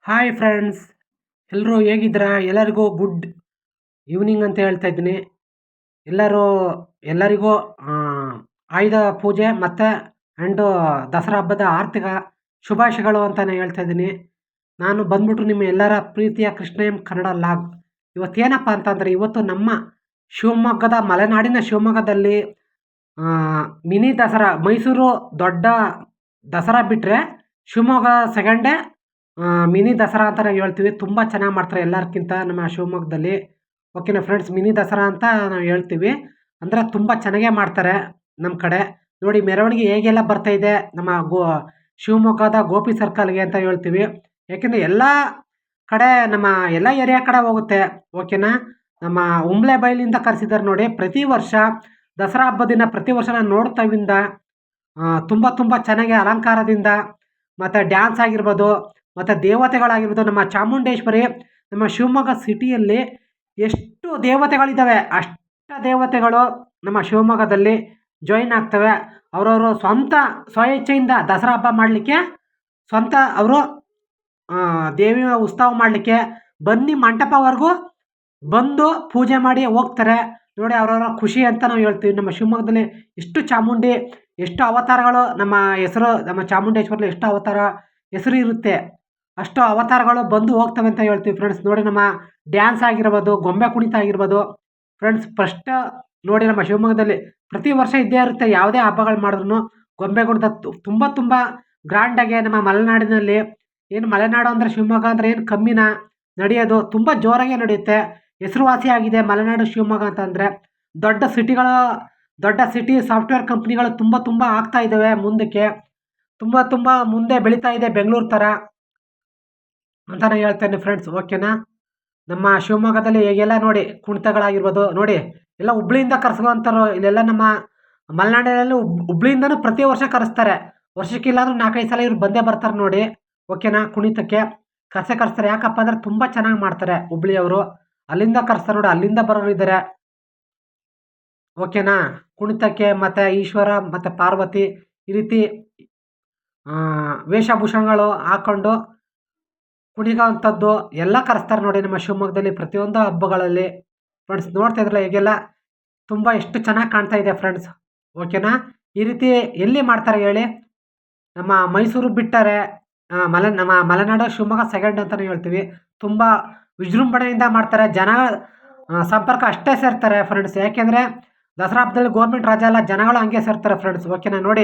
Hi friends, ಎಲ್ಲರೂ ಹೇಗಿದ್ದೀರಾ? ಎಲ್ಲರಿಗೂ ಗುಡ್ ಈವ್ನಿಂಗ್ ಅಂತ ಹೇಳ್ತಾ ಇದ್ದೀನಿ. ಎಲ್ಲರೂ ಎಲ್ಲರಿಗೂ ಆಯುಧ ಪೂಜೆ ಮತ್ತು ಆ್ಯಂಡು ದಸರಾ ಹಬ್ಬದ ಆರ್ಥಿಕ ಶುಭಾಶಯಗಳು ಅಂತಲೇ ಹೇಳ್ತಾ ಇದ್ದೀನಿ. ನಾನು ಬಂದ್ಬಿಟ್ಟು ನಿಮ್ಮ ಎಲ್ಲರ ಪ್ರೀತಿಯ ಕೃಷ್ಣ ಎಂ ಕನ್ನಡ ಲಾಗ್. ಇವತ್ತೇನಪ್ಪ ಅಂತಂದರೆ, ಇವತ್ತು ನಮ್ಮ ಶಿವಮೊಗ್ಗದ ಮಲೆನಾಡಿನ ಶಿವಮೊಗ್ಗದಲ್ಲಿ ಮಿನಿ ದಸರಾ, ಮೈಸೂರು ದೊಡ್ಡ ದಸರಾ ಬಿಟ್ಟರೆ ಶಿವಮೊಗ್ಗ ಸೆಕೆಂಡೇ ಮಿನಿ ದಸರಾ ಅಂತ ನಾವು ಹೇಳ್ತೀವಿ. ತುಂಬ ಚೆನ್ನಾಗಿ ಮಾಡ್ತಾರೆ ಎಲ್ಲರ್ಕಿಂತ ನಮ್ಮ ಶಿವಮೊಗ್ಗದಲ್ಲಿ. ಓಕೆನಾ ಫ್ರೆಂಡ್ಸ್, ಮಿನಿ ದಸರಾ ಅಂತ ನಾವು ಹೇಳ್ತೀವಿ. ಅಂದರೆ ತುಂಬ ಚೆನ್ನಾಗೇ ಮಾಡ್ತಾರೆ ನಮ್ಮ ಕಡೆ. ನೋಡಿ ಮೆರವಣಿಗೆ ಹೇಗೆಲ್ಲ ಬರ್ತಾಯಿದೆ ನಮ್ಮ ಶಿವಮೊಗ್ಗದ ಗೋಪಿ ಸರ್ಕಲ್ಗೆ ಅಂತ ಹೇಳ್ತೀವಿ. ಯಾಕೆಂದರೆ ಎಲ್ಲ ಕಡೆ ನಮ್ಮ ಎಲ್ಲ ಏರಿಯಾ ಕಡೆ ಹೋಗುತ್ತೆ. ಓಕೆನಾ, ನಮ್ಮ ಉಂಬ್ಳೆ ಬೈಲಿಂದ ಕರೆಸಿದ್ದಾರೆ ನೋಡಿ. ಪ್ರತಿ ವರ್ಷ ದಸರಾ ಹಬ್ಬದ ದಿನ ಪ್ರತಿ ವರ್ಷ ನಾನು ನೋಡ್ತಾವಿಂದ ತುಂಬ ತುಂಬ ಚೆನ್ನಾಗಿ ಅಲಂಕಾರದಿಂದ ಮತ್ತು ಡ್ಯಾನ್ಸ್ ಆಗಿರ್ಬೋದು, ಮತ್ತು ದೇವತೆಗಳಾಗಿರ್ಬೋದು. ನಮ್ಮ ಚಾಮುಂಡೇಶ್ವರಿ ನಮ್ಮ ಶಿವಮೊಗ್ಗ ಸಿಟಿಯಲ್ಲಿ ಎಷ್ಟು ದೇವತೆಗಳಿದ್ದಾವೆ, ಅಷ್ಟು ದೇವತೆಗಳು ನಮ್ಮ ಶಿವಮೊಗ್ಗದಲ್ಲಿ ಜಾಯಿನ್ ಆಗ್ತವೆ. ಅವರವರು ಸ್ವ ಇಚ್ಛೆಯಿಂದ ದಸರಾ ಹಬ್ಬ ಮಾಡಲಿಕ್ಕೆ, ಸ್ವಂತ ಅವರು ದೇವಿಯ ಉತ್ಸವ ಮಾಡಲಿಕ್ಕೆ ಬನ್ನಿ ಮಂಟಪವರೆಗೂ ಬಂದು ಪೂಜೆ ಮಾಡಿ ಹೋಗ್ತಾರೆ. ನೋಡಿ ಅವರವರ ಖುಷಿ ಅಂತ ನಾವು ಹೇಳ್ತೀವಿ. ನಮ್ಮ ಶಿವಮೊಗ್ಗದಲ್ಲಿ ಎಷ್ಟು ಚಾಮುಂಡಿ, ಎಷ್ಟು ಅವತಾರಗಳು, ನಮ್ಮ ಹೆಸರು ನಮ್ಮ ಚಾಮುಂಡೇಶ್ವರಲ್ಲಿ ಎಷ್ಟು ಅವತಾರ ಹೆಸರು ಇರುತ್ತೆ, ಅಷ್ಟು ಅವತಾರಗಳು ಬಂದು ಹೋಗ್ತವೆ ಅಂತ ಹೇಳ್ತೀವಿ ಫ್ರೆಂಡ್ಸ್. ನೋಡಿ ನಮ್ಮ ಡ್ಯಾನ್ಸ್ ಆಗಿರ್ಬೋದು, ಗೊಂಬೆ ಕುಣಿತ ಆಗಿರ್ಬೋದು ಫ್ರೆಂಡ್ಸ್. ಫಸ್ಟ್ ನೋಡಿ ನಮ್ಮ ಶಿವಮೊಗ್ಗದಲ್ಲಿ ಪ್ರತಿ ವರ್ಷ ಇದ್ದೇ ಇರುತ್ತೆ. ಯಾವುದೇ ಹಬ್ಬಗಳು ಮಾಡಿದ್ರು ಗೊಂಬೆ ಕುಣಿತ ತುಂಬ ತುಂಬ ಗ್ರ್ಯಾಂಡಾಗೆ ನಮ್ಮ ಮಲೆನಾಡಿನಲ್ಲಿ, ಏನು ಮಲೆನಾಡು ಅಂದರೆ ಶಿವಮೊಗ್ಗ ಅಂದರೆ ಏನು ಕಮ್ಮಿನ ನಡೆಯೋದು, ತುಂಬ ಜೋರಾಗೆ ನಡೆಯುತ್ತೆ. ಹೆಸರುವಾಸಿಯಾಗಿದೆ ಮಲೆನಾಡು ಶಿವಮೊಗ್ಗ ಅಂತಂದರೆ. ದೊಡ್ಡ ಸಿಟಿ ಸಾಫ್ಟ್ವೇರ್ ಕಂಪ್ನಿಗಳು ತುಂಬ ತುಂಬ ಆಗ್ತಾ ಇದ್ದಾವೆ ಮುಂದಕ್ಕೆ. ತುಂಬ ತುಂಬ ಮುಂದೆ ಬೆಳೀತಾ ಇದೆ ಬೆಂಗಳೂರು ಥರ ಅಂತಲೇ ಹೇಳ್ತೇನೆ ಫ್ರೆಂಡ್ಸ್. ಓಕೆನಾ, ನಮ್ಮ ಶಿವಮೊಗ್ಗದಲ್ಲಿ ಹೇಗೆಲ್ಲ ನೋಡಿ ಕುಣಿತಗಳಾಗಿರ್ಬೋದು. ನೋಡಿ ಎಲ್ಲ ಹುಬ್ಳಿಯಿಂದ ಕರೆಸ್ಕೊಂತಾರೆ. ಇಲ್ಲೆಲ್ಲ ನಮ್ಮ ಮಲೆನಾಡಿನಲ್ಲಿ ಹುಬ್ಳಿಯಿಂದನೂ ಪ್ರತಿ ವರ್ಷ ಕರೆಸ್ತಾರೆ. ವರ್ಷಕ್ಕಿಲ್ಲಾಂದ್ರೂ 4-5 ಸಲ ಇವ್ರು ಬಂದೇ ಬರ್ತಾರೆ ನೋಡಿ. ಓಕೆನಾ, ಕುಣಿತಕ್ಕೆ ಕರೆಸ್ತಾರೆ. ಯಾಕಪ್ಪ ಅಂದರೆ ತುಂಬ ಚೆನ್ನಾಗಿ ಮಾಡ್ತಾರೆ ಹುಬ್ಳಿಯವರು. ಅಲ್ಲಿಂದ ಕರೆಸ್ತಾರೆ ನೋಡಿ, ಅಲ್ಲಿಂದ ಬರೋರು ಇದ್ದಾರೆ. ಓಕೆನಾ, ಕುಣಿತಕ್ಕೆ ಮತ್ತು ಈಶ್ವರ ಮತ್ತು ಪಾರ್ವತಿ ಈ ರೀತಿ ವೇಷಭೂಷಣಗಳು ಹಾಕ್ಕೊಂಡು ಕುಣಿಗೋವಂಥದ್ದು ಎಲ್ಲ ಕರೆಸ್ತಾರೆ ನೋಡಿ ನಮ್ಮ ಶಿವಮೊಗ್ಗದಲ್ಲಿ ಪ್ರತಿಯೊಂದು ಹಬ್ಬಗಳಲ್ಲಿ ಫ್ರೆಂಡ್ಸ್. ನೋಡ್ತಾ ಇದ್ರಲ್ಲ ಹೇಗೆಲ್ಲ ತುಂಬ ಎಷ್ಟು ಚೆನ್ನಾಗಿ ಕಾಣ್ತಾ ಇದೆ ಫ್ರೆಂಡ್ಸ್. ಓಕೆನಾ, ಈ ರೀತಿ ಎಲ್ಲಿ ಮಾಡ್ತಾರೆ ಹೇಳಿ? ನಮ್ಮ ಮೈಸೂರು ಬಿಟ್ಟರೆ ನಮ್ಮ ಮಲೆನಾಡು ಶಿವಮೊಗ್ಗ ಸೆಕೆಂಡ್ ಅಂತಲೇ ಹೇಳ್ತೀವಿ. ತುಂಬ ವಿಜೃಂಭಣೆಯಿಂದ ಮಾಡ್ತಾರೆ. ಜನ ಸಂಪರ್ಕ ಅಷ್ಟೇ ಸೇರ್ತಾರೆ ಫ್ರೆಂಡ್ಸ್. ಯಾಕೆಂದರೆ ದಸರಾ ಹಬ್ಬದಲ್ಲಿ ಗೌರ್ಮೆಂಟ್ ರಜೆ ಎಲ್ಲ, ಜನಗಳು ಹಂಗೆ ಸೇರ್ತಾರೆ ಫ್ರೆಂಡ್ಸ್. ಓಕೆನಾ, ನೋಡಿ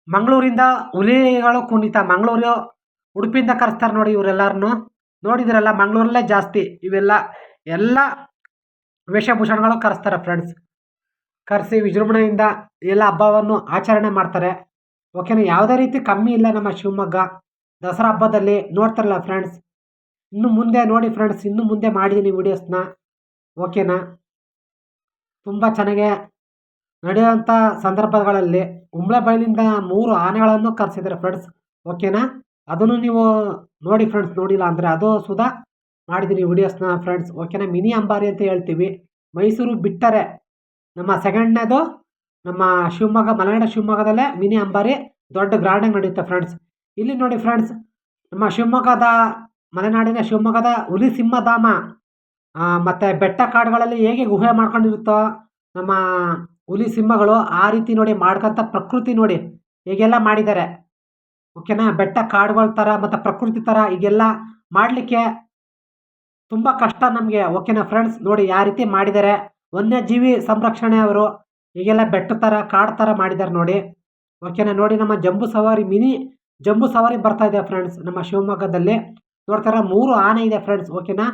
ಮಂಗಳೂರಿಂದ ಹುಲಿಗಳು ಕುಣಿತ, ಮಂಗಳೂರು ಉಡುಪಿಯಿಂದ ಕರೆಸ್ತಾರೆ ನೋಡಿ ಇವರೆಲ್ಲರನ್ನು. ನೋಡಿದಿರಲ್ಲ, ಮಂಗಳೂರಲ್ಲೇ ಜಾಸ್ತಿ ಇವೆಲ್ಲ ಎಲ್ಲ ವೇಷಭೂಷಣಗಳು ಕರೆಸ್ತಾರೆ ಫ್ರೆಂಡ್ಸ್. ಕರೆಸಿ ವಿಜೃಂಭಣೆಯಿಂದ ಎಲ್ಲ ಹಬ್ಬವನ್ನು ಆಚರಣೆ ಮಾಡ್ತಾರೆ. ಓಕೆನಾ, ಯಾವುದೇ ರೀತಿ ಕಮ್ಮಿ ಇಲ್ಲ ನಮ್ಮ ಶಿವಮೊಗ್ಗ ದಸರಾ ಹಬ್ಬದಲ್ಲಿ. ನೋಡ್ತಾರಲ್ಲ ಫ್ರೆಂಡ್ಸ್, ಇನ್ನು ಮುಂದೆ ನೋಡಿ ಫ್ರೆಂಡ್ಸ್, ಇನ್ನು ಮುಂದೆ ಮಾಡಿದ್ದೀನಿ ವೀಡಿಯೋಸ್ನ. ಓಕೆನಾ, ತುಂಬ ಚೆನ್ನಾಗೆ ನಡೆಯುವಂಥ ಸಂದರ್ಭಗಳಲ್ಲಿ ಉಂಬ್ಳೆ ಬೈಲಿಂದ 3 ಆನೆಗಳನ್ನು ಕರೆಸಿದ್ದಾರೆ ಫ್ರೆಂಡ್ಸ್. ಓಕೆನಾ, ಅದನ್ನು ನೀವು ನೋಡಿ ಫ್ರೆಂಡ್ಸ್. ನೋಡಿಲ್ಲ ಅಂದರೆ ಅದು ಸುಧಾ ಮಾಡಿದ್ದೀನಿ ವೀಡಿಯೋಸ್ನ ಫ್ರೆಂಡ್ಸ್. ಓಕೆನಾ, ಮಿನಿ ಅಂಬಾರಿ ಅಂತ ಹೇಳ್ತೀವಿ. ಮೈಸೂರು ಬಿಟ್ಟರೆ ನಮ್ಮ ಸೆಕೆಂಡ್ನೇದು ನಮ್ಮ ಶಿವಮೊಗ್ಗ, ಮಲೆನಾಡು ಶಿವಮೊಗ್ಗದಲ್ಲೇ ಮಿನಿ ಅಂಬಾರಿ ದೊಡ್ಡ ಗ್ರ್ಯಾಂಡಾಗಿ ನಡೆಯುತ್ತೆ ಫ್ರೆಂಡ್ಸ್. ಇಲ್ಲಿ ನೋಡಿ ಫ್ರೆಂಡ್ಸ್, ನಮ್ಮ ಶಿವಮೊಗ್ಗದ ಮಲೆನಾಡಿನ ಶಿವಮೊಗ್ಗದ ಹುಲಿ ಸಿಂಹಧಾಮ ಮತ್ತು ಬೆಟ್ಟ ಕಾಡುಗಳಲ್ಲಿ ಹೇಗೆ ಗುಹೆ ಮಾಡ್ಕೊಂಡಿರುತ್ತೋ ನಮ್ಮ ಹುಲಿ ಸಿಂಹಗಳು, ಆ ರೀತಿ ನೋಡಿ ಮಾಡ್ಕೊಂತ ಪ್ರಕೃತಿ ನೋಡಿ ಹೇಗೆಲ್ಲ ಮಾಡಿದ್ದಾರೆ. ಓಕೆನಾ, ಬೆಟ್ಟ ಕಾಡುಗಳ ಥರ ಮತ್ತು ಪ್ರಕೃತಿ ಥರ ಹೀಗೆಲ್ಲ ಮಾಡಲಿಕ್ಕೆ ತುಂಬ ಕಷ್ಟ ನಮಗೆ. ಓಕೆನಾ ಫ್ರೆಂಡ್ಸ್, ನೋಡಿ ಯಾವ ರೀತಿ ಮಾಡಿದ್ದಾರೆ. ವನ್ಯಜೀವಿ ಸಂರಕ್ಷಣೆ ಅವರು ಹೀಗೆಲ್ಲ ಬೆಟ್ಟ ಥರ ಕಾಡು ಥರ ಮಾಡಿದ್ದಾರೆ ನೋಡಿ. ಓಕೆನಾ, ನೋಡಿ ನಮ್ಮ ಜಂಬೂ ಸವಾರಿ, ಮಿನಿ ಜಂಬೂ ಸವಾರಿ ಬರ್ತಾ ಇದೆ ಫ್ರೆಂಡ್ಸ್ ನಮ್ಮ ಶಿವಮೊಗ್ಗದಲ್ಲಿ. ನೋಡ್ತಾರ 3 ಆನೆ ಇದೆ ಫ್ರೆಂಡ್ಸ್. ಓಕೆನಾ,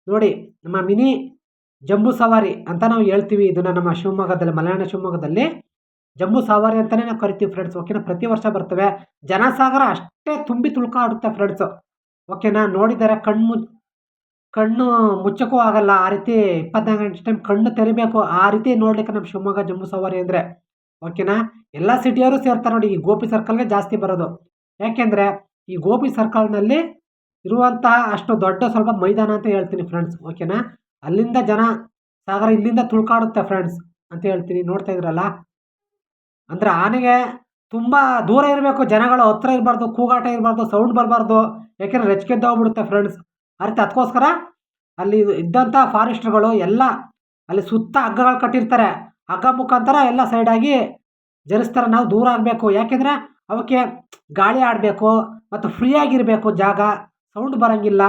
ನೋಡಿ ನಮ್ಮ ಮಿನಿ ಜಂಬೂ ಸವಾರಿ ಅಂತ ನಾವು ಹೇಳ್ತೀವಿ ಇದನ್ನು ನಮ್ಮ ಶಿವಮೊಗ್ಗದಲ್ಲಿ, ಮಲೆನಾಡು ಶಿವಮೊಗ್ಗದಲ್ಲಿ ಜಂಬೂ ಸವಾರಿ ಅಂತಲೇ ನಾವು ಕರಿತೀವಿ ಫ್ರೆಂಡ್ಸ್. ಓಕೆನಾ, ಪ್ರತಿ ವರ್ಷ ಬರ್ತವೆ. ಜನಸಾಗರ ಅಷ್ಟೇ ತುಂಬಿ ತುಳ್ಕಾಡುತ್ತೆ ಫ್ರೆಂಡ್ಸ್. ಓಕೆನಾ, ನೋಡಿದರೆ ಕಣ್ಣು ಮುಚ್ಚಕ್ಕೂ ಆಗಲ್ಲ. ಆ ರೀತಿ 24 ಗಂಟೆ ಟೈಮ್ ಕಣ್ಣು ತೆರಿಬೇಕು, ಆ ರೀತಿ ನೋಡ್ಲಿಕ್ಕೆ ನಮ್ಮ ಶಿವಮೊಗ್ಗ ಜಂಬೂ ಸವಾರಿ ಅಂದರೆ. ಓಕೆನಾ, ಎಲ್ಲ ಸಿಟಿಯವರು ಸೇರ್ತಾರೆ ನೋಡಿ. ಈ ಗೋಪಿ ಸರ್ಕಲ್ಗೆ ಜಾಸ್ತಿ ಬರೋದು. ಯಾಕೆಂದರೆ ಈ ಗೋಪಿ ಸರ್ಕಲ್ನಲ್ಲಿ ಇರುವಂತಹ ಅಷ್ಟು ದೊಡ್ಡ ಸ್ವಲ್ಪ ಮೈದಾನ ಅಂತ ಹೇಳ್ತೀನಿ ಫ್ರೆಂಡ್ಸ್. ಓಕೆನಾ, ಅಲ್ಲಿಂದ ಜನ ಸಾಗರ ಇಲ್ಲಿಂದ ತುಳ್ಕಾಡುತ್ತೆ ಫ್ರೆಂಡ್ಸ್ ಅಂತ ಹೇಳ್ತೀನಿ. ನೋಡ್ತಾ ಇದ್ರಲ್ಲ, ಅಂದರೆ ಆನೆಗೆ ತುಂಬ ದೂರ ಇರಬೇಕು, ಜನಗಳು ಹತ್ರ ಇರಬಾರ್ದು, ಕೂಗಾಟ ಇರಬಾರ್ದು, ಸೌಂಡ್ ಬರಬಾರ್ದು. ಯಾಕೆಂದರೆ ರೆಚ್ಕೆದ್ದೋಗ್ಬಿಡುತ್ತೆ ಫ್ರೆಂಡ್ಸ್. ಅರ್ಥ ಅದಕ್ಕೋಸ್ಕರ ಅಲ್ಲಿ ಇದ್ದಂಥ ಫಾರೆಸ್ಟ್ರುಗಳು ಎಲ್ಲ ಅಲ್ಲಿ ಸುತ್ತ ಹಗ್ಗಗಳು ಕಟ್ಟಿರ್ತಾರೆ. ಹಗ್ಗ ಮುಖಾಂತರ ಎಲ್ಲ ಸೈಡಾಗಿ ಜರಿಸ್ತಾರೆ. ನಾವು ದೂರ ಆಗಬೇಕು, ಯಾಕೆಂದರೆ ಅವಕ್ಕೆ ಗಾಳಿ ಆಡಬೇಕು ಮತ್ತು ಫ್ರೀಯಾಗಿರಬೇಕು ಜಾಗ, ಸೌಂಡ್ ಬರೋಂಗಿಲ್ಲ.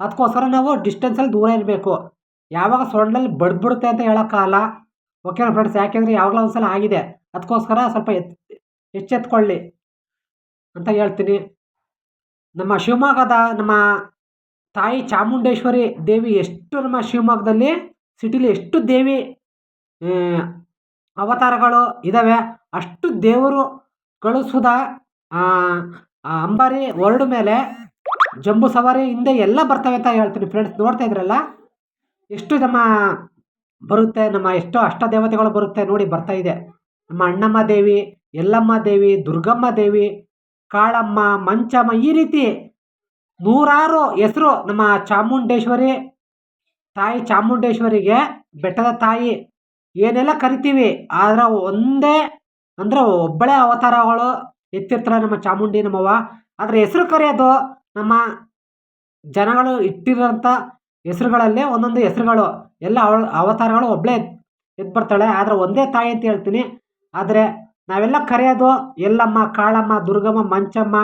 ಅದಕ್ಕೋಸ್ಕರ ನಾವು ಡಿಸ್ಟೆನ್ಸಲ್ಲಿ ದೂರ ಇರಬೇಕು. ಯಾವಾಗ ಸೊಂಡಲ್ಲಿ ಬಡ್ದ್ಬಿಡುತ್ತೆ ಅಂತ ಹೇಳೋಕ್ಕಾಗಲ್ಲ. ಓಕೆನಾ ಫ್ರೆಂಡ್ಸ್, ಯಾಕೆಂದರೆ ಯಾವಾಗಲೂ ಒಂದ್ಸಲ ಆಗಿದೆ. ಅದಕ್ಕೋಸ್ಕರ ಸ್ವಲ್ಪ ಎಚ್ಚೆತ್ಕೊಳ್ಳಿ ಅಂತ ಹೇಳ್ತೀನಿ. ನಮ್ಮ ಶಿವಮೊಗ್ಗದ ನಮ್ಮ ತಾಯಿ ಚಾಮುಂಡೇಶ್ವರಿ ದೇವಿ ಎಷ್ಟು ನಮ್ಮ ಶಿವಮೊಗ್ಗದಲ್ಲಿ ಸಿಟಿಲಿ ಎಷ್ಟು ದೇವಿ ಅವತಾರಗಳು ಇದ್ದಾವೆ. ಅಷ್ಟು ದೇವರುಗಳು ಸುಧಾ ಅಂಬಾರಿ ಹೊರಡು ಮೇಲೆ ಜಂಬೂ ಸವಾರಿ ಹಿಂದೆ ಎಲ್ಲ ಬರ್ತವೆ ಅಂತ ಹೇಳ್ತೀನಿ ಫ್ರೆಂಡ್ಸ್. ನೋಡ್ತಾ ಇದ್ರಲ್ಲ ಎಷ್ಟು ನಮ್ಮ ಬರುತ್ತೆ, ನಮ್ಮ ಎಷ್ಟೋ ಅಷ್ಟ ದೇವತೆಗಳು ಬರುತ್ತೆ ನೋಡಿ, ಬರ್ತಾ ಇದೆ. ನಮ್ಮ ಅಣ್ಣಮ್ಮ ದೇವಿ, ಯಲ್ಲಮ್ಮ ದೇವಿ, ದುರ್ಗಮ್ಮ ದೇವಿ, ಕಾಳಮ್ಮ, ಮಂಚಮ್ಮ, ಈ ರೀತಿ ನೂರಾರು ಹೆಸರು ನಮ್ಮ ಚಾಮುಂಡೇಶ್ವರಿ ತಾಯಿ. ಚಾಮುಂಡೇಶ್ವರಿಗೆ ಬೆಟ್ಟದ ತಾಯಿ ಏನೆಲ್ಲ ಕರಿತೀವಿ, ಆದ್ರೆ ಒಂದೇ ಅಂದರೆ ಒಬ್ಬಳೇ ಅವತಾರಗಳು ಎತ್ತಿರ್ತಾರೆ ನಮ್ಮ ಚಾಮುಂಡಿ ನಮ್ಮವ್ವ. ಆದರೆ ಹೆಸರು ಕರೆಯೋದು ನಮ್ಮ ಜನಗಳು ಇಟ್ಟಿರೋಂಥ ಹೆಸರುಗಳಲ್ಲೇ ಒಂದೊಂದು ಹೆಸರುಗಳು ಎಲ್ಲ ಅವತಾರಗಳು ಒಬ್ಬಳೇ ಎದ್ದು ಬರ್ತಾಳೆ. ಆದರೆ ಒಂದೇ ತಾಯಿ ಅಂತ ಹೇಳ್ತೀನಿ. ಆದರೆ ನಾವೆಲ್ಲ ಕರೆಯೋದು ಯಲ್ಲಮ್ಮ, ಕಾಳಮ್ಮ, ದುರ್ಗಮ್ಮ, ಮಂಚಮ್ಮ,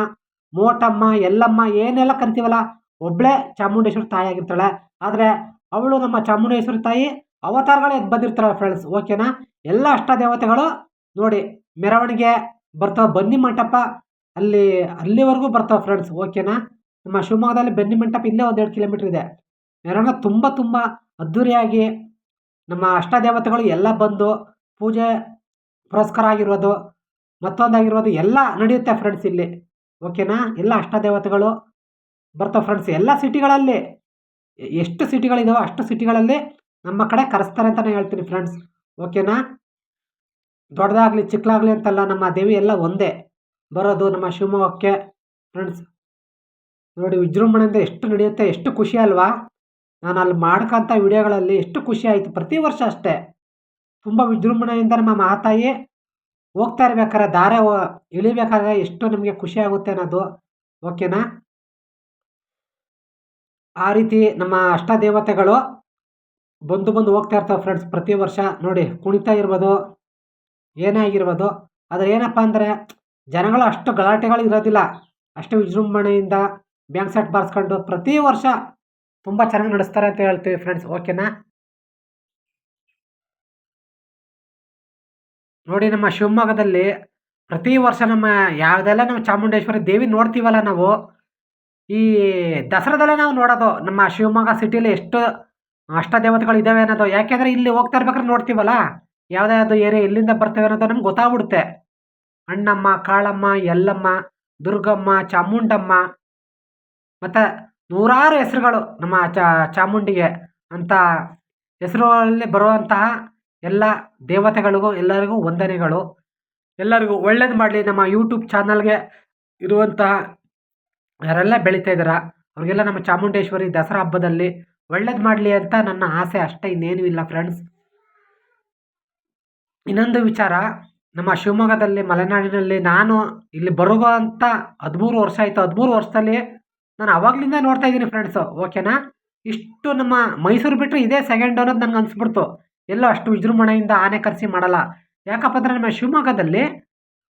ಮೋಟಮ್ಮ, ಯಲ್ಲಮ್ಮ ಏನೆಲ್ಲ ಕರಿತೀವಲ್ಲ, ಒಬ್ಬಳೇ ಚಾಮುಂಡೇಶ್ವರಿ ತಾಯಿ ಆಗಿರ್ತಾಳೆ. ಆದರೆ ಅವಳು ನಮ್ಮ ಚಾಮುಂಡೇಶ್ವರಿ ತಾಯಿ ಅವತಾರಗಳೇ ಎದ್ದು ಬಂದಿರ್ತಾಳೆ ಫ್ರೆಂಡ್ಸ್. ಓಕೆನಾ. ಎಲ್ಲ ಅಷ್ಟ ದೇವತೆಗಳು ನೋಡಿ ಮೆರವಣಿಗೆ ಬರ್ತಾವೆ. ಬನ್ನಿ ಮಂಟಪ ಅಲ್ಲಿವರೆಗೂ ಬರ್ತಾವೆ ಫ್ರೆಂಡ್ಸ್. ಓಕೆನಾ. ನಮ್ಮ ಶಿವಮೊಗ್ಗದಲ್ಲಿ ಬನ್ನಿ ಮಂಟಪ ಇಲ್ಲೇ 1-2 ಕಿಲೋಮೀಟ್ರ್ ಇದೆ. ಮೆರವಣಿಗೆ ತುಂಬ ಅದ್ಧೂರಿಯಾಗಿ ನಮ್ಮ ಅಷ್ಟ ದೇವತೆಗಳು ಎಲ್ಲ ಬಂದು ಪೂಜೆ ಪುರಸ್ಕಾರ ಆಗಿರೋದು, ಮತ್ತೊಂದಾಗಿರ್ಬೋದು ಎಲ್ಲ ನಡೆಯುತ್ತೆ ಫ್ರೆಂಡ್ಸ್ ಇಲ್ಲಿ. ಓಕೆನಾ. ಎಲ್ಲ ಅಷ್ಟ ದೇವತೆಗಳು ಬರ್ತಾವೆ ಫ್ರೆಂಡ್ಸ್. ಎಲ್ಲ ಸಿಟಿಗಳಲ್ಲಿ ಎಷ್ಟು ಸಿಟಿಗಳಿದಾವೆ ಅಷ್ಟು ಸಿಟಿಗಳಲ್ಲಿ ನಮ್ಮ ಕಡೆ ಕರೆಸ್ತಾರೆ ಅಂತಲೇ ಹೇಳ್ತೀನಿ ಫ್ರೆಂಡ್ಸ್. ಓಕೆನಾ. ದೊಡ್ಡದಾಗಲಿ ಚಿಕ್ಕದಾಗಲಿ ಅಂತಲ್ಲ, ನಮ್ಮ ದೇವಿ ಎಲ್ಲ ಒಂದೇ ಬರೋದು ನಮ್ಮ ಶಿವಮೊಗ್ಗಕ್ಕೆ ಫ್ರೆಂಡ್ಸ್. ನೋಡಿ ವಿಜೃಂಭಣೆಯಿಂದ ಎಷ್ಟು ನಡೆಯುತ್ತೆ, ಎಷ್ಟು ಖುಷಿ ಅಲ್ವಾ. ನಾನು ಅಲ್ಲಿ ಮಾಡ್ಕೋಂಥ ವಿಡಿಯೋಗಳಲ್ಲಿ ಎಷ್ಟು ಖುಷಿ ಆಯಿತು. ಪ್ರತಿ ವರ್ಷ ಅಷ್ಟೇ ತುಂಬ ವಿಜೃಂಭಣೆಯಿಂದ ನಮ್ಮ ಮಾತಾಯಿ ಹೋಗ್ತಾ ಇರ್ಬೇಕಾದ್ರೆ ದಾರೆ ಇಳಿಬೇಕಾದ್ರೆ ಎಷ್ಟು ನಮಗೆ ಖುಷಿ ಆಗುತ್ತೆ ಅನ್ನೋದು. ಓಕೆನಾ. ಆ ರೀತಿ ನಮ್ಮ ಅಷ್ಟ ದೇವತೆಗಳು ಬಂದು ಹೋಗ್ತಾ ಇರ್ತಾವೆ ಫ್ರೆಂಡ್ಸ್ ಪ್ರತಿ ವರ್ಷ. ನೋಡಿ ಕುಣಿತಾ ಇರ್ಬೋದು, ಏನೇ ಆಗಿರ್ಬೋದು. ಆದರೆ ಏನಪ್ಪ ಅಂದರೆ ಜನಗಳು ಅಷ್ಟು ಗಲಾಟೆಗಳು ಇರೋದಿಲ್ಲ. ಅಷ್ಟು ವಿಜೃಂಭಣೆಯಿಂದ ಬ್ಯಾಂಕ್ ಸೆಟ್ ಬಾರಿಸ್ಕೊಂಡು ಪ್ರತಿ ವರ್ಷ ತುಂಬ ಚೆನ್ನಾಗಿ ನಡೆಸ್ತಾರೆ ಅಂತ ಹೇಳ್ತೀವಿ ಫ್ರೆಂಡ್ಸ್. ಓಕೆನಾ. ನೋಡಿ ನಮ್ಮ ಶಿವಮೊಗ್ಗದಲ್ಲಿ ಪ್ರತಿ ವರ್ಷ ನಮ್ಮ ಯಾವುದೆಲ್ಲ ನಾವು ಚಾಮುಂಡೇಶ್ವರಿ ದೇವಿ ನೋಡ್ತೀವಲ್ಲ ನಾವು, ಈ ದಸರಾದಲ್ಲೇ ನಾವು ನೋಡೋದು ನಮ್ಮ ಶಿವಮೊಗ್ಗ ಸಿಟಿಲಿ ಎಷ್ಟು ಅಷ್ಟ ದೇವತೆಗಳು ಇದ್ದಾವೆ ಅನ್ನೋದು. ಯಾಕೆಂದರೆ ಇಲ್ಲಿ ಹೋಗ್ತಾ ಇರ್ಬೇಕಾದ್ರೆ ನೋಡ್ತೀವಲ್ಲ ಯಾವುದ್ಯಾವುದು ಏರಿಯಾ ಎಲ್ಲಿಂದ ಬರ್ತವೆ ಅನ್ನೋದು ನಮ್ಗೆ ಗೊತ್ತಾಗ್ಬಿಡುತ್ತೆ. ಅಣ್ಣಮ್ಮ, ಕಾಳಮ್ಮ, ಯಲ್ಲಮ್ಮ, ದುರ್ಗಮ್ಮ, ಚಾಮುಂಡಮ್ಮ, ಮತ್ತು ನೂರಾರು ಹೆಸರುಗಳು ನಮ್ಮ ಚಾಮುಂಡಿಗೆ ಅಂತ ಹೆಸರುಗಳಲ್ಲಿ ಬರುವಂತಹ ಎಲ್ಲ ದೇವತೆಗಳಿಗೂ ಎಲ್ಲರಿಗೂ ವಂದನೆಗಳು. ಎಲ್ಲರಿಗೂ ಒಳ್ಳೇದು ಮಾಡಲಿ. ನಮ್ಮ ಯೂಟ್ಯೂಬ್ ಚಾನಲ್ಗೆ ಇರುವಂತಹ ಯಾರೆಲ್ಲ ಬೆಳೀತಾ ಇದ್ದಾರ ಅವ್ರಿಗೆಲ್ಲ ನಮ್ಮ ಚಾಮುಂಡೇಶ್ವರಿ ದಸರಾ ಹಬ್ಬದಲ್ಲಿ ಒಳ್ಳೇದು ಮಾಡಲಿ ಅಂತ ನನ್ನ ಆಸೆ ಅಷ್ಟೇ, ಇನ್ನೇನು ಇಲ್ಲ ಫ್ರೆಂಡ್ಸ್. ಇನ್ನೊಂದು ವಿಚಾರ, ನಮ್ಮ ಶಿವಮೊಗ್ಗದಲ್ಲಿ ಮಲೆನಾಡಿನಲ್ಲಿ ನಾನು ಇಲ್ಲಿ ಬರುವಂಥ 13 ವರ್ಷ ಆಯಿತು. 13 ವರ್ಷದಲ್ಲಿ ನಾನು ಆವಾಗಲಿಂದ ನೋಡ್ತಾ ಇದ್ದೀನಿ ಫ್ರೆಂಡ್ಸು. ಓಕೆನಾ. ಇಷ್ಟು ನಮ್ಮ ಮೈಸೂರು ಬಿಟ್ಟರೆ ಇದೇ ಸೆಕೆಂಡ್ ಅನ್ನೋದು ನನಗೆ ಅನಿಸ್ಬಿಡ್ತು. ಎಲ್ಲೋ ಅಷ್ಟು ವಿಜೃಂಭಣೆಯಿಂದ ಆನೆ ಕರೆಸಿ ಮಾಡಲ್ಲ. ಯಾಕಪ್ಪ ಅಂದರೆ ನಮ್ಮ ಶಿವಮೊಗ್ಗದಲ್ಲಿ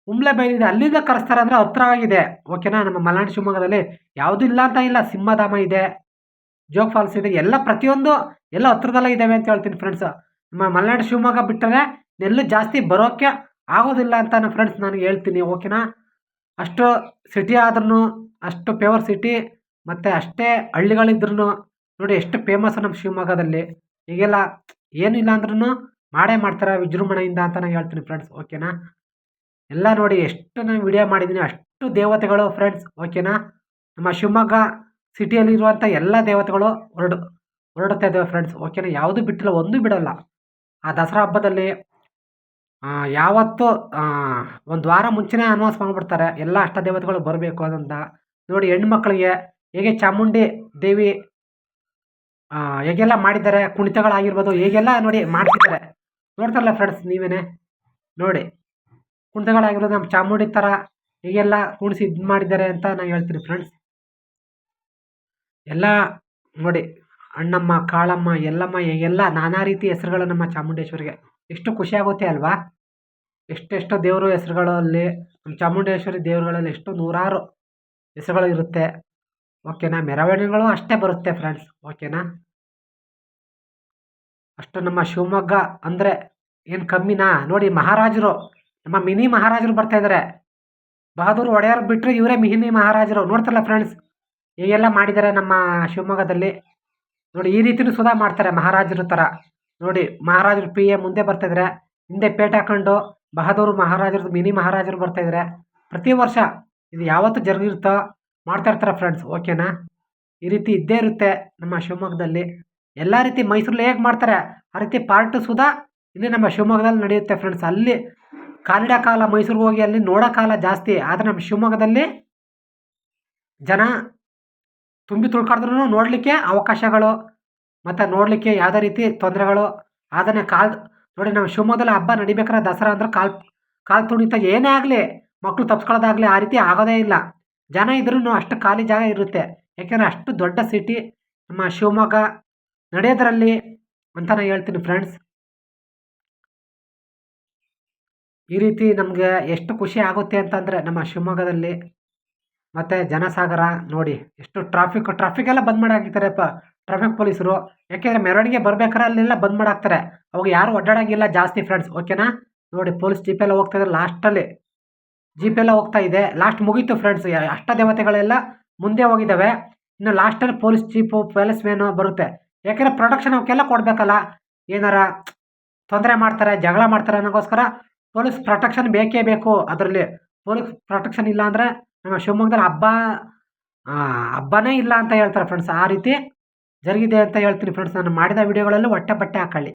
ಉಂಬ್ಳೆ ಬೈಲಿದೆ, ಅಲ್ಲಿಂದ ಕರೆಸ್ತಾರೆ ಅಂದರೆ ಹತ್ರ ಆಗಿದೆ. ಓಕೆನಾ. ನಮ್ಮ ಮಲೆನಾಡು ಶಿವಮೊಗ್ಗದಲ್ಲಿ ಯಾವುದೂ ಇಲ್ಲ ಅಂತ ಇಲ್ಲ. ಸಿಂಹಧಾಮ ಇದೆ, ಜೋಗ್ ಫಾಲ್ಸ್ ಇದೆ, ಎಲ್ಲ ಪ್ರತಿಯೊಂದು ಎಲ್ಲ ಹತ್ರದಲ್ಲೇ ಇದ್ದಾವೆ ಅಂತ ಹೇಳ್ತೀನಿ ಫ್ರೆಂಡ್ಸ್. ನಮ್ಮ ಮಲೆನಾಡು ಶಿವಮೊಗ್ಗ ಬಿಟ್ಟರೆ ಎಲ್ಲೂ ಜಾಸ್ತಿ ಬರೋಕ್ಕೆ ಆಗೋದಿಲ್ಲ ಅಂತ ನನ್ನ ಫ್ರೆಂಡ್ಸ್ ನನಗೆ ಹೇಳ್ತೀನಿ. ಓಕೆನಾ. ಅಷ್ಟು ಸಿಟಿ ಆದ್ರೂ ಅಷ್ಟು ಪೇವರ್ ಸಿಟಿ ಮತ್ತು ಅಷ್ಟೇ ಹಳ್ಳಿಗಳಿದ್ರೂ ನೋಡಿ ಎಷ್ಟು ಫೇಮಸ್ ನಮ್ಮ ಶಿವಮೊಗ್ಗದಲ್ಲಿ. ಈಗೆಲ್ಲ ಏನಿಲ್ಲ ಅಂದ್ರೂ ಮಾಡೇ ಮಾಡ್ತಾರೆ ವಿಜೃಂಭಣೆಯಿಂದ ಅಂತ ನಾನು ಹೇಳ್ತೀನಿ ಫ್ರೆಂಡ್ಸ್. ಓಕೆನಾ. ಎಲ್ಲ ನೋಡಿ ಎಷ್ಟು ನಾನು ವಿಡಿಯೋ ಮಾಡಿದ್ದೀನಿ, ಅಷ್ಟು ದೇವತೆಗಳು ಫ್ರೆಂಡ್ಸ್. ಓಕೆನಾ. ನಮ್ಮ ಶಿವಮೊಗ್ಗ ಸಿಟಿಯಲ್ಲಿರುವಂಥ ಎಲ್ಲ ದೇವತೆಗಳು ಹೊರಡುತ್ತಾ ಇದ್ದಾವೆ ಫ್ರೆಂಡ್ಸ್. ಓಕೆನಾ. ಯಾವುದೂ ಬಿಟ್ಟಿಲ್ಲ, ಒಂದೂ ಬಿಡೋಲ್ಲ. ಆ ದಸರಾ ಹಬ್ಬದಲ್ಲಿ ಯಾವತ್ತೂ ಒಂದು ವಾರ ಮುಂಚೆನೇ ಅನೌನ್ಸ್ ಮಾಡಿಬಿಡ್ತಾರೆ ಎಲ್ಲ ಅಷ್ಟ ದೇವತೆಗಳು ಬರಬೇಕು ಅಂತ. ನೋಡಿ ಹೆಣ್ಮಕ್ಳಿಗೆ ಹೇಗೆ ಚಾಮುಂಡಿ ದೇವಿ ಹೇಗೆಲ್ಲ ಮಾಡಿದ್ದಾರೆ, ಕುಣಿತಗಳಾಗಿರ್ಬೋದು ಹೇಗೆಲ್ಲ ನೋಡಿ ಮಾಡ್ತಿದ್ದಾರೆ. ನೋಡ್ತಾರಲ್ಲ ಫ್ರೆಂಡ್ಸ್ ನೀವೇನೆ ನೋಡಿ. ಕುಣಿತಗಳಾಗಿರೋದು ನಮ್ಮ ಚಾಮುಂಡಿ ಥರ ಹೀಗೆಲ್ಲ ಕುಣಿಸಿ ಇದು ಮಾಡಿದ್ದಾರೆ ಅಂತ ನಾನು ಹೇಳ್ತೀನಿ ಫ್ರೆಂಡ್ಸ್. ಎಲ್ಲ ನೋಡಿ, ಅಣ್ಣಮ್ಮ, ಕಾಳಮ್ಮ, ಎಲ್ಲಮ್ಮ, ಎಲ್ಲ ನಾನಾ ರೀತಿ ಹೆಸರುಗಳು ನಮ್ಮ ಚಾಮುಂಡೇಶ್ವರಿಗೆ. ಎಷ್ಟು ಖುಷಿ ಆಗುತ್ತೆ ಅಲ್ವಾ? ಎಷ್ಟೆಷ್ಟು ದೇವರು ಹೆಸರುಗಳಲ್ಲಿ, ನಮ್ಮ ಚಾಮುಂಡೇಶ್ವರಿ ದೇವರುಗಳಲ್ಲಿ ಎಷ್ಟು ನೂರಾರು ಹೆಸರುಗಳು ಇರುತ್ತೆ. ಓಕೆನಾ? ಮೆರವಣಿಗೆಗಳು ಅಷ್ಟೇ ಬರುತ್ತೆ ಫ್ರೆಂಡ್ಸ್. ಓಕೆನಾ? ಅಷ್ಟು ನಮ್ಮ ಶಿವಮೊಗ್ಗ ಅಂದರೆ ಏನು ಕಮ್ಮಿನಾ? ನೋಡಿ, ಮಹಾರಾಜರು, ನಮ್ಮ ಮಿನಿ ಮಹಾರಾಜರು ಬರ್ತಾ ಇದ್ದಾರೆ. ಬಹದ್ದೂರು ಒಡೆಯರ್ ಬಿಟ್ಟರೆ ಇವರೇ ಮಿನಿ ಮಹಾರಾಜರು. ನೋಡ್ತಾರಲ್ಲ ಫ್ರೆಂಡ್ಸ್, ಹೀಗೆಲ್ಲ ಮಾಡಿದ್ದಾರೆ ನಮ್ಮ ಶಿವಮೊಗ್ಗದಲ್ಲಿ. ನೋಡಿ, ಈ ರೀತಿಯೂ ಸುಧಾ ಮಾಡ್ತಾರೆ ಮಹಾರಾಜರ ಥರ. ನೋಡಿ, ಮಹಾರಾಜರು ಪಿ ಎ ಮುಂದೆ ಬರ್ತಾಯಿದ್ರೆ, ಹಿಂದೆ ಪೇಟೆ ಹಾಕೊಂಡು ಬಹದ್ದೂರು ಮಹಾರಾಜರದ್ದು ಮಿನಿ ಮಹಾರಾಜರು ಬರ್ತಾಯಿದ್ದಾರೆ. ಪ್ರತಿ ವರ್ಷ ಇದು ಯಾವತ್ತು ಜರುಗಿರುತ್ತೋ ಮಾಡ್ತಾ ಇರ್ತಾರೆ ಫ್ರೆಂಡ್ಸ್. ಓಕೆನಾ? ಈ ರೀತಿ ಇದ್ದೇ ಇರುತ್ತೆ ನಮ್ಮ ಶಿವಮೊಗ್ಗದಲ್ಲಿ. ಎಲ್ಲ ರೀತಿ ಮೈಸೂರಲ್ಲಿ ಹೇಗೆ ಮಾಡ್ತಾರೆ ಆ ರೀತಿ ಪಾರ್ಟ್ ಸುಧಾ ಇಲ್ಲಿ ನಮ್ಮ ಶಿವಮೊಗ್ಗದಲ್ಲಿ ನಡೆಯುತ್ತೆ ಫ್ರೆಂಡ್ಸ್. ಅಲ್ಲಿ ಕಾಲಿಡೋ ಕಾಲ ಮೈಸೂರಿಗೆ ಹೋಗಿ ಅಲ್ಲಿ ನೋಡೋ ಕಾಲ ಜಾಸ್ತಿ. ಆದರೆ ನಮ್ಮ ಶಿವಮೊಗ್ಗದಲ್ಲಿ ಜನ ತುಂಬಿ ತುಳ್ಕಾಡಿದ್ರೂ ನೋಡಲಿಕ್ಕೆ ಅವಕಾಶಗಳು ಮತ್ತು ನೋಡಲಿಕ್ಕೆ ಯಾವುದೇ ರೀತಿ ತೊಂದರೆಗಳು ಅದನ್ನೇ ನೋಡಿ, ನಮ್ಮ ಶಿವಮೊಗ್ಗದಲ್ಲಿ ಹಬ್ಬ ನಡಿಬೇಕಾದ್ರೆ ದಸರಾ ಅಂದ್ರೆ ಕಾಲು ತುಣಿತ ಏನೇ ಆಗಲಿ, ಮಕ್ಕಳು ತಪ್ಸ್ಕೊಳ್ಳೋದಾಗಲಿ ಆ ರೀತಿ ಆಗೋದೇ ಇಲ್ಲ. ಜನ ಇದ್ರೂ ಅಷ್ಟು ಖಾಲಿ ಜಾಗ ಇರುತ್ತೆ. ಯಾಕೆಂದರೆ ಅಷ್ಟು ದೊಡ್ಡ ಸಿಟಿ ನಮ್ಮ ಶಿವಮೊಗ್ಗ ನಡೆಯೋದ್ರಲ್ಲಿ ಅಂತ ನಾನು ಹೇಳ್ತೀನಿ ಫ್ರೆಂಡ್ಸ್. ಈ ರೀತಿ ನಮಗೆ ಎಷ್ಟು ಖುಷಿ ಆಗುತ್ತೆ ಅಂತಂದರೆ ನಮ್ಮ ಶಿವಮೊಗ್ಗದಲ್ಲಿ. ಮತ್ತು ಜನಸಾಗರ ನೋಡಿ, ಎಷ್ಟು ಟ್ರಾಫಿಕ್ ಎಲ್ಲ ಬಂದ್ ಮಾಡಿ ಹಾಕಿರ್ತಾರೆಪ್ಪ ಟ್ರಾಫಿಕ್ ಪೊಲೀಸರು. ಯಾಕೆಂದರೆ ಮೆರವಣಿಗೆ ಬರ್ಬೇಕಾದ್ರೆ ಅಲ್ಲೆಲ್ಲ ಬಂದ್ ಮಾಡಿ ಹಾಕ್ತಾರೆ. ಅವಾಗ ಯಾರು ಓಡಾಡೋಂಗಿಲ್ಲ ಜಾಸ್ತಿ ಫ್ರೆಂಡ್ಸ್. ಓಕೆನಾ? ನೋಡಿ, ಪೊಲೀಸ್ ಜೀಪೆಲ್ಲ ಹೋಗ್ತಾ ಇದ್ದಾರೆ. ಲಾಸ್ಟಲ್ಲಿ ಜೀಪೆಲ್ಲ ಹೋಗ್ತಾ ಇದೆ. ಲಾಸ್ಟ್ ಮುಗೀತು ಫ್ರೆಂಡ್ಸ್. ಅಷ್ಟ ದೇವತೆಗಳೆಲ್ಲ ಮುಂದೆ ಹೋಗಿದ್ದಾವೆ. ಇನ್ನು ಲಾಸ್ಟಲ್ಲಿ ಪೊಲೀಸ್ ಜೀಪು, ಪ್ಯಾಲೇಸ್ ವೇನು ಬರುತ್ತೆ. ಯಾಕೆಂದರೆ ಪ್ರೊಟೆಕ್ಷನ್ ಅವಕ್ಕೆಲ್ಲ ಕೊಡಬೇಕಲ್ಲ. ಏನಾರ ತೊಂದರೆ ಮಾಡ್ತಾರೆ, ಜಗಳ ಮಾಡ್ತಾರೆ ಅನ್ನೋಕ್ಕೋಸ್ಕರ ಪೊಲೀಸ್ ಪ್ರೊಟೆಕ್ಷನ್ ಬೇಕೇ ಬೇಕು. ಅದರಲ್ಲಿ ಪೊಲೀಸ್ ಪ್ರೊಟೆಕ್ಷನ್ ಇಲ್ಲ ಅಂದರೆ ನಮ್ಮ ಶಿವಮೊಗ್ಗದಲ್ಲಿ ಹಬ್ಬನೇ ಇಲ್ಲ ಅಂತ ಹೇಳ್ತಾರೆ ಫ್ರೆಂಡ್ಸ್. ಆ ರೀತಿ ಜರುಗಿದೆ ಅಂತ ಹೇಳ್ತೀನಿ ಫ್ರೆಂಡ್ಸ್. ನಾನು ಮಾಡಿದ ವಿಡಿಯೋಗಳಲ್ಲಿ ಹೊಟ್ಟೆ ಬಟ್ಟೆ ಹಾಕೊಳ್ಳಿ.